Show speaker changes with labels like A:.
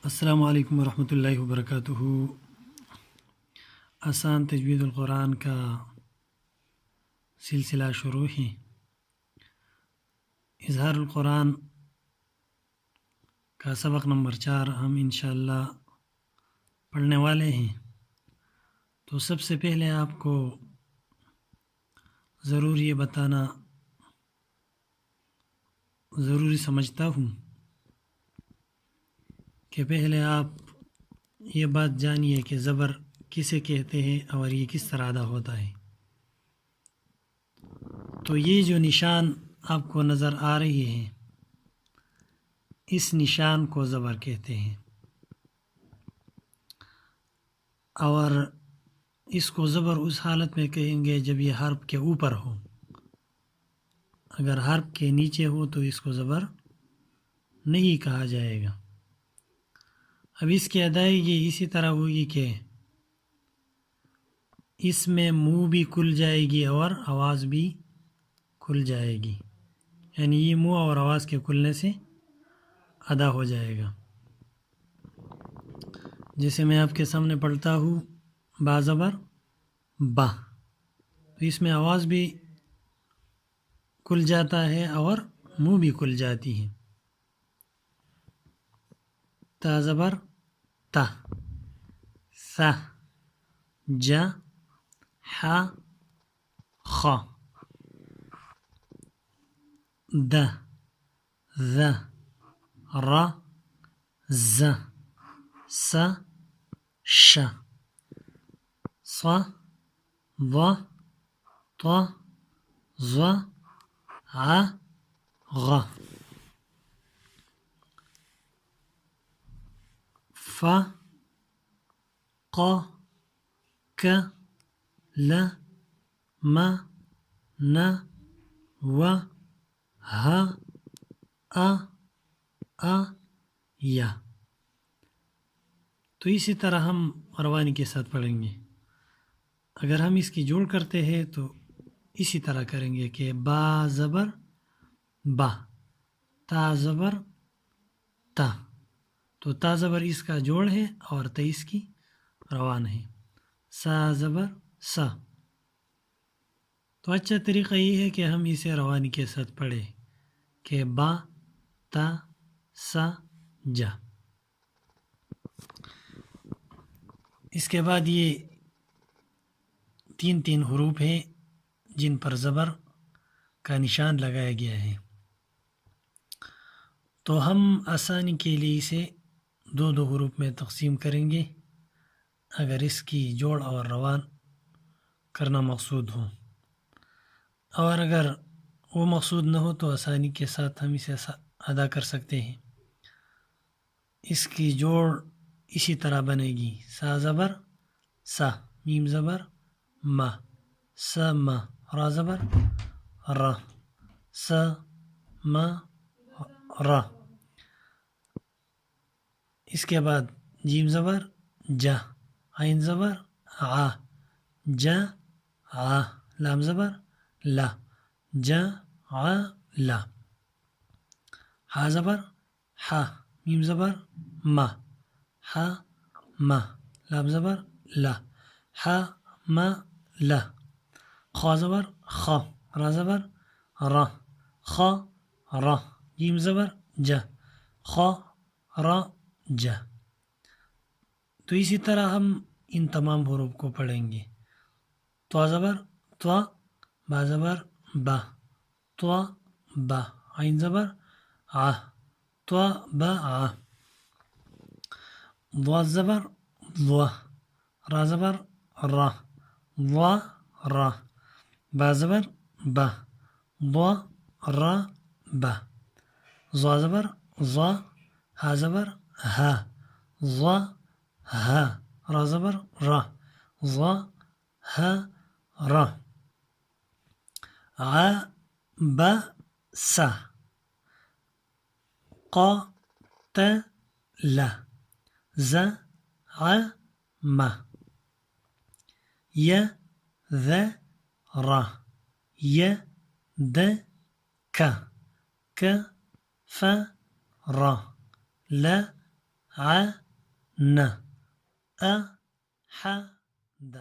A: السلام علیکم ورحمۃ اللہ وبرکاتہ۔ آسان تجوید القرآن کا سلسلہ شروع ہے۔ اظہار القرآن کا سبق نمبر 4 ہم انشاءاللہ پڑھنے والے ہیں۔ تو سب سے پہلے آپ کو ضرور یہ بتانا ضروری سمجھتا ہوں کہ پہلے آپ یہ بات جانیے کہ زبر کسے کہتے ہیں اور یہ کس طرح ادا ہوتا ہے۔ تو یہ جو نشان آپ کو نظر آ رہی ہے، اس نشان کو زبر کہتے ہیں، اور اس کو زبر اس حالت میں کہیں گے جب یہ حرف کے اوپر ہو۔ اگر حرف کے نیچے ہو تو اس کو زبر نہیں کہا جائے گا۔ اب اس کی ادائیگی اسی طرح ہوگی کہ اس میں منہ بھی کھل جائے گی اور آواز بھی کھل جائے گی، یعنی یہ منہ اور آواز کے کھلنے سے ادا ہو جائے گا۔ جیسے میں آپ کے سامنے پڑھتا ہوں، با زبر با، تو اس میں آواز بھی کھل جاتا ہے اور منہ بھی کھل جاتی ہے۔ تا زبر تا، ث ج ح خ، د ذ ر ز س ش، ص ض ط ظ ع غ، ف ق ك ل م ن و ه ا یا۔ تو اسی طرح ہم روانی کے ساتھ پڑھیں گے۔ اگر ہم اس کی جوڑ کرتے ہیں تو اسی طرح کریں گے کہ با زبر با، تا زبر تا، تو تا زبر اس کا جوڑ ہے اور تا اس کی روان ہے۔ سا زبر سا، تو اچھا طریقہ یہ ہے کہ ہم اسے روانی کے ساتھ پڑھیں کہ با تا سا جا۔ اس کے بعد یہ 3 حروف ہیں جن پر زبر کا نشان لگایا گیا ہے۔ تو ہم آسانی کے لیے اسے 2 حروف میں تقسیم کریں گے اگر اس کی جوڑ اور روان کرنا مقصود ہو، اور اگر وہ مقصود نہ ہو تو آسانی کے ساتھ ہم اسے ادا کر سکتے ہیں۔ اس کی جوڑ اسی طرح بنے گی: سا زبر سا، میم زبر ما، س ما، را زبر را، س ما را۔ اس کے بعد جیم زبر جا، عین زبر ع، جا ع، لام زبر لا، جا ع لا، ح زبر ح، میم زبر ما، ح ما، لام زبر لا، ح ما لا، خ زبر خ، را زبر را، خ را، جیم زبر جا، خ را جا۔ تو اسی طرح ہم ان تمام حروف کو پڑھیں گے: تو زبر تو، با زبر با، تو با، عین زبر ع، تو با ع، ضاد زبر ض، را زبر را، ض را، با زبر با، ض را با، ظ زبر ظ، ح زبر ها، ظ ها، را زبر را، ظ ها را، ع ب س، ق ت ل، ز ع م، ي ذ ر، ي د ك، ك ف ر، ل ع ن أ ح د